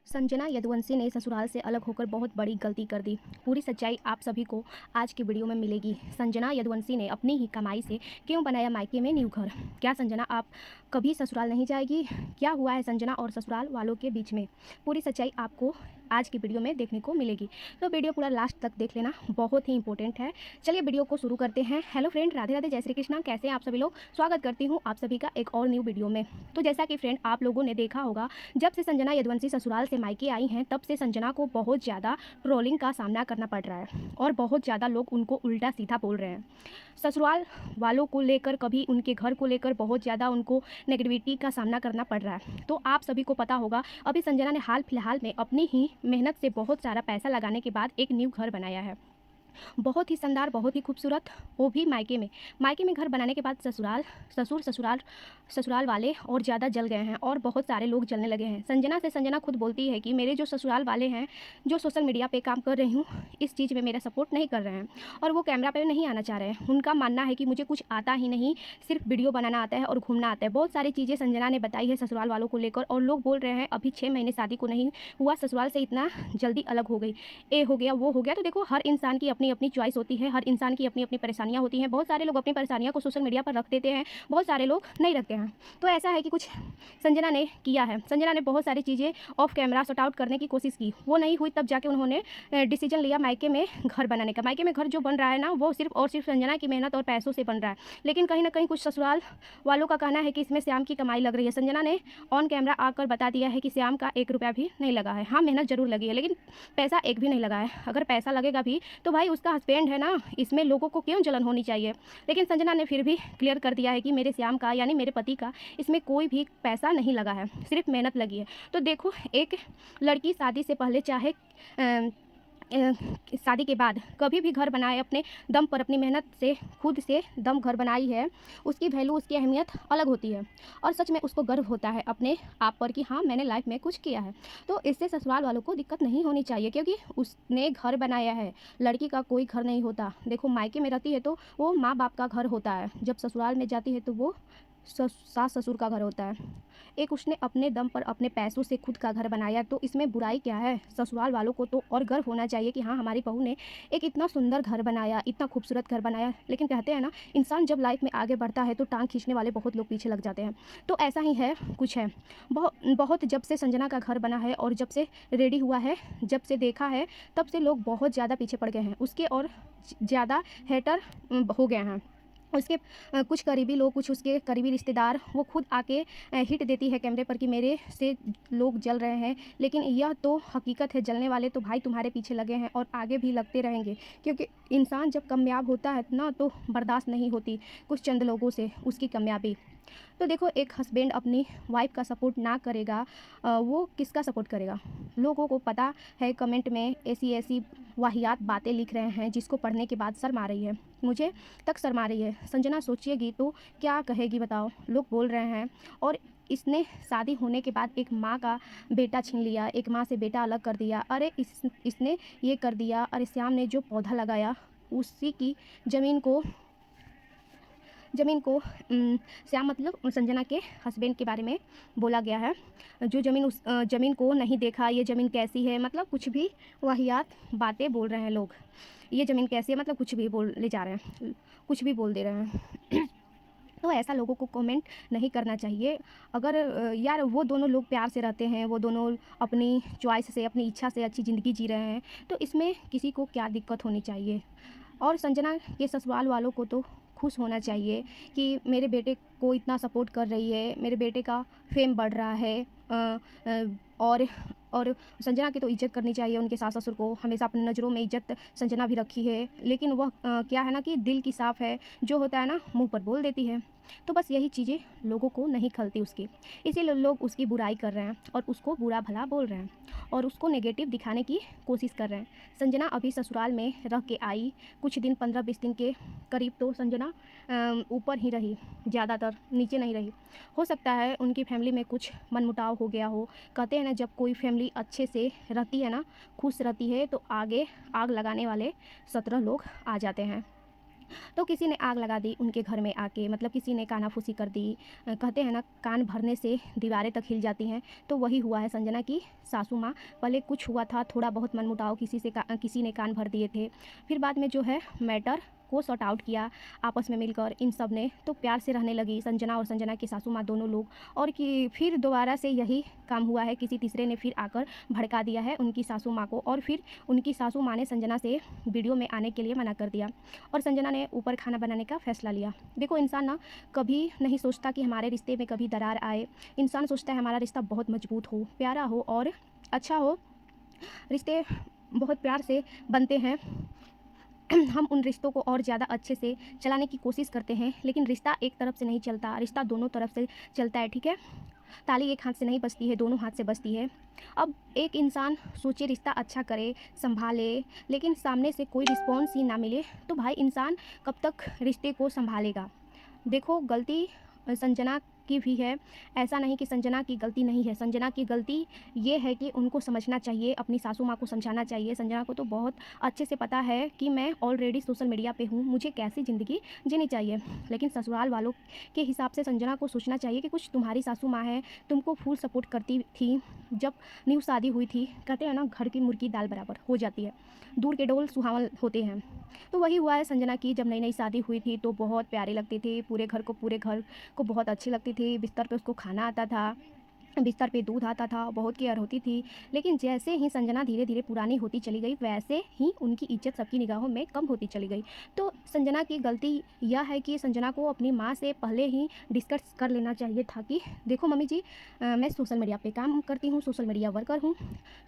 संजना यदुवंशी ने ससुराल से अलग होकर बहुत बड़ी गलती कर दी। पूरी सच्चाई आप सभी को आज की वीडियो में मिलेगी। संजना यदुवंशी ने अपनी ही कमाई से क्यों बनाया मायके में न्यू घर? क्या संजना आप कभी ससुराल नहीं जाएगी? क्या हुआ है संजना और ससुराल वालों के बीच में? पूरी सच्चाई आपको आज की वीडियो में देखने को मिलेगी, तो वीडियो पूरा लास्ट तक देख लेना, बहुत ही इंपॉर्टेंट है। चलिए वीडियो को शुरू करते हैं। हेलो फ्रेंड, राधे राधे, जय श्री कृष्णा। कैसे हैं आप सभी लोग? स्वागत करती हूँ आप सभी का एक और न्यू वीडियो में। तो जैसा कि फ्रेंड आप लोगों ने देखा होगा, जब से संजना यदुवंशी ससुराल से मायके आई हैं तब से संजना को बहुत ज़्यादा ट्रोलिंग का सामना करना पड़ रहा है और बहुत ज़्यादा लोग उनको उल्टा सीधा बोल रहे हैं। ससुराल वालों को लेकर, कभी उनके घर को लेकर बहुत ज़्यादा उनको नेगेटिविटी का सामना करना पड़ रहा है। तो आप सभी को पता होगा, अभी संजना ने हाल फिलहाल में अपनी ही मेहनत से बहुत सारा पैसा लगाने के बाद एक न्यू घर बनाया है। बहुत ही शानदार, बहुत ही खूबसूरत, वो भी मायके में। मायके में घर बनाने के बाद ससुराल वाले और ज़्यादा जल गए हैं और बहुत सारे लोग जलने लगे हैं। संजना खुद बोलती है कि मेरे जो ससुराल वाले हैं, जो सोशल मीडिया पे काम कर रही हूँ, इस चीज़ में मेरा सपोर्ट नहीं कर रहे हैं और वो कैमरा पे नहीं आना चाह रहे हैं। उनका मानना है कि मुझे कुछ आता ही नहीं, सिर्फ वीडियो बनाना आता है और घूमना आता है। बहुत सारी चीज़ें संजना ने बताई है ससुराल वालों को लेकर और लोग बोल रहे हैं अभी 6 महीने शादी को नहीं हुआ, ससुराल से इतना जल्दी अलग हो गई, ये हो गया, वो हो गया। तो देखो, हर इंसान की अपनी अपनी चॉइस होती है, हर इंसान की अपनी अपनी परेशानियां होती हैं। बहुत सारे लोग अपनी परेशानियों को सोशल मीडिया पर रख देते हैं, बहुत सारे लोग नहीं रखते हैं। तो ऐसा है कि कुछ संजना ने किया है। संजना ने बहुत सारी चीज़ें ऑफ कैमरा सॉर्ट आउट करने की कोशिश की, वो नहीं हुई, तब जाके उन्होंने डिसीजन लिया मायके में घर बनाने का। मायके में घर जो बन रहा है ना, वो सिर्फ और सिर्फ संजना की मेहनत और पैसों से बन रहा है। लेकिन कहीं ना कहीं कुछ ससुराल वालों का कहना है कि इसमें श्याम की कमाई लग रही है। संजना ने ऑन कैमरा आकर बता दिया है कि श्याम का 1 रुपया भी नहीं लगा है। हाँ, मेहनत जरूर लगी है, लेकिन पैसा एक भी नहीं लगा है। अगर पैसा लगेगा भी तो भाई उसका हस्बैंड है ना, इसमें लोगों को क्यों जलन होनी चाहिए? लेकिन संजना ने फिर भी क्लियर कर दिया है कि मेरे श्याम का, यानी मेरे पति का, इसमें कोई भी पैसा नहीं लगा है, सिर्फ मेहनत लगी है। तो देखो, एक लड़की शादी से पहले चाहे शादी के बाद कभी भी घर बनाए, अपने दम पर, अपनी मेहनत से, खुद से दम घर बनाई है, उसकी वैल्यू, उसकी अहमियत अलग होती है और सच में उसको गर्व होता है अपने आप पर कि हाँ, मैंने लाइफ में कुछ किया है। तो इससे ससुराल वालों को दिक्कत नहीं होनी चाहिए, क्योंकि उसने घर बनाया है। लड़की का कोई घर नहीं होता। देखो, मायके में रहती है तो वो माँ बाप का घर होता है, जब ससुराल में जाती है तो वो सास ससुर का घर होता है। एक उसने अपने दम पर, अपने पैसों से खुद का घर बनाया, तो इसमें बुराई क्या है? ससुराल वालों को तो और गर्व होना चाहिए कि हाँ, हमारी बहू ने एक इतना सुंदर घर बनाया, इतना खूबसूरत घर बनाया। लेकिन कहते हैं ना, इंसान जब लाइफ में आगे बढ़ता है तो टांग खींचने वाले बहुत लोग पीछे लग जाते हैं। तो ऐसा ही है, कुछ है। बहुत जब से संजना का घर बना है और जब से रेडी हुआ है, जब से देखा है, तब से लोग बहुत ज़्यादा पीछे पड़ गए हैं उसके और ज़्यादा हेटर हो गए हैं। उसके कुछ करीबी लोग, कुछ उसके करीबी रिश्तेदार, वो खुद आके हिट देती है कैमरे पर कि मेरे से लोग जल रहे हैं। लेकिन यह तो हकीकत है, जलने वाले तो भाई तुम्हारे पीछे लगे हैं और आगे भी लगते रहेंगे, क्योंकि इंसान जब कामयाब होता है ना, तो बर्दाश्त नहीं होती कुछ चंद लोगों से उसकी कामयाबी। तो देखो, एक हस्बैंड अपनी वाइफ का सपोर्ट ना करेगा, वो किसका सपोर्ट करेगा? लोगों को पता है, कमेंट में ऐसी ऐसी वाहियात बातें लिख रहे हैं जिसको पढ़ने के बाद शर्म आ रही है, मुझे तक शर्म आ रही है। संजना सोचिएगी तो क्या कहेगी बताओ? लोग बोल रहे हैं, और इसने शादी होने के बाद एक माँ का बेटा छीन लिया, एक माँ से बेटा अलग कर दिया। अरे इसने ये कर दिया। अरे श्याम ने जो पौधा लगाया, उसी की ज़मीन को श्याम, मतलब संजना के हस्बैंड के बारे में बोला गया है। जो ज़मीन, उस ज़मीन को नहीं देखा, ये ज़मीन कैसी है, मतलब कुछ भी वाहियात बातें बोल रहे हैं लोग। ये ज़मीन कैसी है, मतलब कुछ भी बोल ले जा रहे हैं, कुछ भी बोल दे रहे हैं। तो ऐसा लोगों को कमेंट नहीं करना चाहिए। अगर यार वो दोनों लोग प्यार से रहते हैं, वो दोनों अपनी चॉइस से, अपनी इच्छा से अच्छी ज़िंदगी जी रहे हैं, तो इसमें किसी को क्या दिक्कत होनी चाहिए? और संजना के ससुराल वालों को तो खुश होना चाहिए कि मेरे बेटे को इतना सपोर्ट कर रही है, मेरे बेटे का फेम बढ़ रहा है। और संजना की तो इज़्ज़त करनी चाहिए। उनके सास ससुर को हमेशा अपनी नज़रों में इज़्ज़त संजना भी रखी है, लेकिन वह क्या है ना कि दिल की साफ़ है, जो होता है ना मुंह पर बोल देती है। तो बस यही चीज़ें लोगों को नहीं खलती उसकी, इसीलिए लोग उसकी बुराई कर रहे हैं और उसको बुरा भला बोल रहे हैं और उसको नेगेटिव दिखाने की कोशिश कर रहे हैं। संजना अभी ससुराल में रह के आई कुछ दिन, 15-20 दिन के करीब, तो संजना ऊपर ही रही, ज़्यादातर नीचे नहीं रही। हो सकता है उनकी फैमिली में कुछ मनमुटाव हो गया हो। कहते हैं ना, जब कोई फैमिली अच्छे से रहती है ना, खुश रहती है, तो आगे आग लगाने वाले 17 लोग आ जाते हैं। तो किसी ने आग लगा दी उनके घर में आके, मतलब किसी ने कानाफूसी कर दी। कहते हैं ना, कान भरने से दीवारें तक हिल जाती हैं। तो वही हुआ है संजना की सासू माँ। पहले कुछ हुआ था, थोड़ा बहुत मनमुटाव, किसी ने कान भर दिए थे। फिर बाद में जो है मैटर को सॉर्ट आउट किया आपस में मिलकर इन सब ने, तो प्यार से रहने लगी संजना और संजना की सासू माँ दोनों लोग। और कि फिर दोबारा से यही काम हुआ है, किसी तीसरे ने फिर आकर भड़का दिया है उनकी सासू माँ को, और फिर उनकी सासू माँ ने संजना से वीडियो में आने के लिए मना कर दिया और संजना ने ऊपर खाना बनाने का फ़ैसला लिया। देखो, इंसान ना कभी नहीं सोचता कि हमारे रिश्ते में कभी दरार आए। इंसान सोचता है हमारा रिश्ता बहुत मजबूत हो, प्यारा हो और अच्छा हो। रिश्ते बहुत प्यार से बनते हैं। हम उन रिश्तों को और ज़्यादा अच्छे से चलाने की कोशिश करते हैं, लेकिन रिश्ता एक तरफ से नहीं चलता, रिश्ता दोनों तरफ से चलता है, ठीक है। ताली एक हाथ से नहीं बजती है, दोनों हाथ से बजती है। अब एक इंसान सोचे रिश्ता अच्छा करे, संभाले, लेकिन सामने से कोई रिस्पॉन्स ही ना मिले, तो भाई इंसान कब तक रिश्ते को संभालेगा। देखो, गलती संजना की भी है, ऐसा नहीं कि संजना की गलती नहीं है। संजना की गलती ये है कि उनको समझना चाहिए, अपनी सासू माँ को समझाना चाहिए। संजना को तो बहुत अच्छे से पता है कि मैं ऑलरेडी सोशल मीडिया पे हूँ, मुझे कैसी ज़िंदगी जीनी चाहिए। लेकिन ससुराल वालों के हिसाब से संजना को सोचना चाहिए कि कुछ तुम्हारी सासू माँ है, तुमको फुल सपोर्ट करती थी। जब न्यू शादी हुई थी, कहते हैं ना, घर की मुर्गी दाल बराबर हो जाती है, दूर के डोल सुहावन होते हैं। तो वही हुआ है संजना की। जब नई नई शादी हुई थी तो बहुत प्यारी लगती थी, पूरे घर को बहुत अच्छी लगती थी। बिस्तर पे उसको खाना आता था, बिस्तर पे दूध आता था, बहुत केयर होती थी। लेकिन जैसे ही संजना धीरे धीरे पुरानी होती चली गई, वैसे ही उनकी इज्जत सबकी निगाहों में कम होती चली गई। तो संजना की गलती यह है कि संजना को अपनी माँ से पहले ही डिस्कस कर लेना चाहिए था कि देखो मम्मी जी, मैं सोशल मीडिया पे काम करती हूँ, सोशल मीडिया वर्कर हूँ,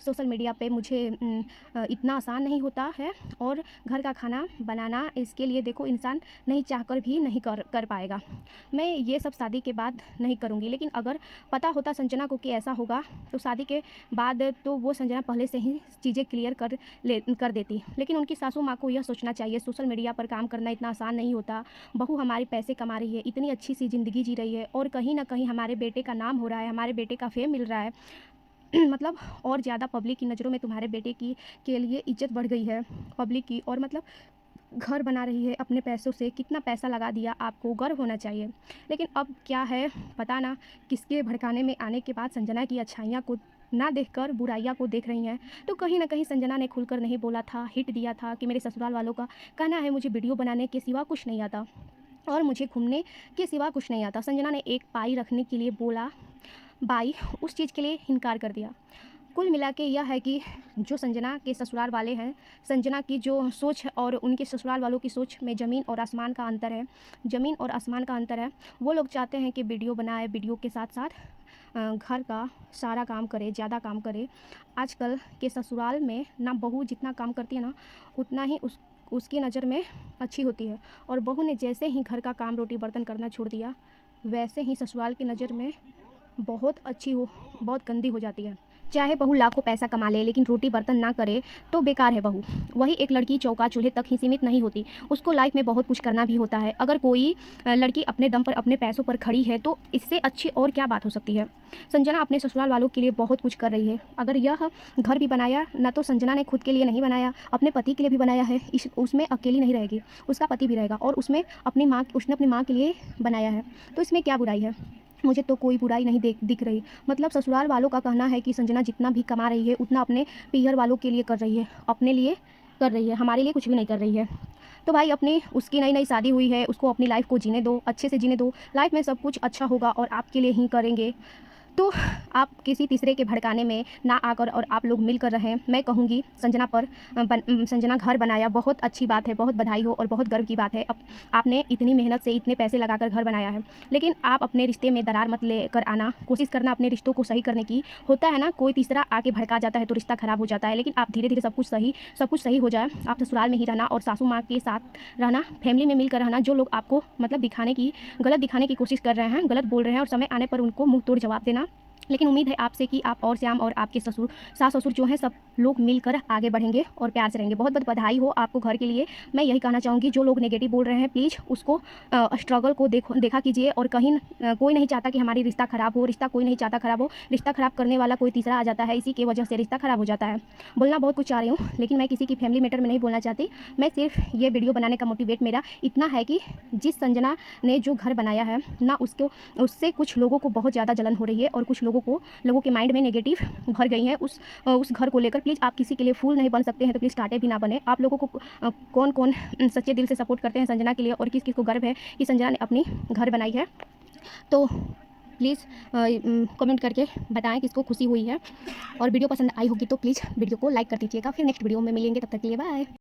सोशल मीडिया पे मुझे इतना आसान नहीं होता है, और घर का खाना बनाना, इसके लिए देखो इंसान नहीं चाहकर भी नहीं कर पाएगा। मैं ये सब शादी के बाद नहीं करूँगी। लेकिन अगर पता होता संजना को कि ऐसा होगा, तो शादी के बाद तो वो संजना पहले से ही चीज़ें क्लियर कर देती। लेकिन उनकी सासू माँ को यह सोचना चाहिए, सोशल मीडिया पर काम करना इतना आसान नहीं होता। बहू हमारी पैसे कमा रही है, इतनी अच्छी सी ज़िंदगी जी रही है, और कहीं ना कहीं हमारे बेटे का नाम हो रहा है, हमारे बेटे का फेम मिल रहा है। मतलब और ज़्यादा पब्लिक की नज़रों में तुम्हारे बेटे की के लिए इज्जत बढ़ गई है पब्लिक की। और मतलब घर बना रही है अपने पैसों से, कितना पैसा लगा दिया, आपको गर्व होना चाहिए। लेकिन अब क्या है पता ना, किसके भड़काने में आने के बाद संजना की अच्छाइयाँ को ना देखकर बुराइयाँ को देख रही हैं। तो कहीं ना कहीं संजना ने खुलकर नहीं बोला था, हिट दिया था कि मेरे ससुराल वालों का कहना है मुझे वीडियो बनाने के सिवा कुछ नहीं आता और मुझे घूमने के सिवा कुछ नहीं आता। संजना ने एक पाई रखने के लिए बोला बाई, उस चीज़ के लिए इनकार कर दिया। कुल मिला के यह है कि जो संजना के ससुराल वाले हैं, संजना की जो सोच है और उनके ससुराल वालों की सोच में ज़मीन और आसमान का अंतर है, ज़मीन और आसमान का अंतर है। वो लोग चाहते हैं कि वीडियो बनाए, वीडियो के साथ साथ घर का सारा काम करे, ज़्यादा काम करे। आजकल के ससुराल में ना बहू जितना काम करती है ना, उतना ही उसकी नज़र में अच्छी होती है, और बहू ने जैसे ही घर का काम रोटी बर्तन करना छोड़ दिया, वैसे ही ससुराल की नज़र में बहुत गंदी हो जाती है। चाहे बहू लाखों पैसा कमा ले, लेकिन रोटी बर्तन ना करे तो बेकार है बहू। वही एक लड़की चौका चूल्हे तक ही सीमित नहीं होती, उसको लाइफ में बहुत कुछ करना भी होता है। अगर कोई लड़की अपने दम पर, अपने पैसों पर खड़ी है, तो इससे अच्छी और क्या बात हो सकती है। संजना अपने ससुराल वालों के लिए बहुत कुछ कर रही है। अगर यह घर भी बनाया ना, तो संजना ने खुद के लिए नहीं बनाया, अपने पति के लिए भी बनाया है। उसमें अकेली नहीं रहेगी, उसका पति भी रहेगा, और उसने अपनी माँ के लिए बनाया है। तो इसमें क्या बुराई है? मुझे तो कोई बुराई नहीं दिख रही। मतलब ससुराल वालों का कहना है कि संजना जितना भी कमा रही है उतना अपने पीहर वालों के लिए कर रही है, अपने लिए कर रही है, हमारे लिए कुछ भी नहीं कर रही है। तो भाई अपनी उसकी नई नई शादी हुई है, उसको अपनी लाइफ को जीने दो, अच्छे से जीने दो। लाइफ में सब कुछ अच्छा होगा और आपके लिए ही करेंगे। तो आप किसी तीसरे के भड़काने में ना आकर और आप लोग मिलकर रहें। मैं कहूँगी संजना पर संजना घर बनाया, बहुत अच्छी बात है, बहुत बधाई हो और बहुत गर्व की बात है। अब आपने इतनी मेहनत से इतने पैसे लगाकर घर बनाया है, लेकिन आप अपने रिश्ते में दरार मत लेकर आना, कोशिश करना अपने रिश्तों को सही करने की। होता है ना, कोई तीसरा आके भड़का जाता है तो रिश्ता ख़राब हो जाता है, लेकिन आप धीरे धीरे सब कुछ सही हो जाए। आप ससुराल में ही रहना और सासू माँ के साथ रहना, फैमिली में मिलकर रहना। जो लोग आपको मतलब गलत दिखाने की कोशिश कर रहे हैं, गलत बोल रहे हैं, और समय आने पर उनको मुँह तोड़ जवाब देना। लेकिन उम्मीद है आपसे कि आप और श्याम और आपके ससुर सास ससुर जो हैं सब लोग मिलकर आगे बढ़ेंगे और प्यार से रहेंगे। बहुत बहुत बधाई हो आपको घर के लिए। मैं यही कहना चाहूँगी, जो लोग नेगेटिव बोल रहे हैं प्लीज़ उसको स्ट्रगल को देखा कीजिए। और कहीं कोई नहीं चाहता कि हमारी रिश्ता ख़राब हो, रिश्ता कोई नहीं चाहता ख़राब हो। रिश्ता ख़राब करने वाला कोई तीसरा आ जाता है, इसी की वजह से रिश्ता ख़राब हो जाता है। बोलना बहुत कुछ चाह रही हूँ, लेकिन मैं किसी की फैमिली मैटर में नहीं बोलना चाहती। मैं सिर्फ ये वीडियो बनाने का मोटिवेट मेरा इतना है कि जिस संजना ने जो घर बनाया है ना, उससे कुछ लोगों को बहुत ज़्यादा जलन हो रही है और कुछ लोगों के माइंड में नेगेटिव भर गई है उस घर को लेकर। प्लीज़ आप किसी के लिए फूल नहीं बन सकते हैं तो प्लीज़ कांटे भी ना बने। आप लोगों को कौन कौन सच्चे दिल से सपोर्ट करते हैं संजना के लिए और किस किस को गर्व है कि संजना ने अपनी घर बनाई है, तो प्लीज़ कमेंट करके बताएं किसको खुशी हुई है। और वीडियो पसंद आई होगी तो प्लीज़ वीडियो को लाइक कर दीजिएगा। फिर नेक्स्ट वीडियो में मिलेंगे, तब तक के लिए बाय।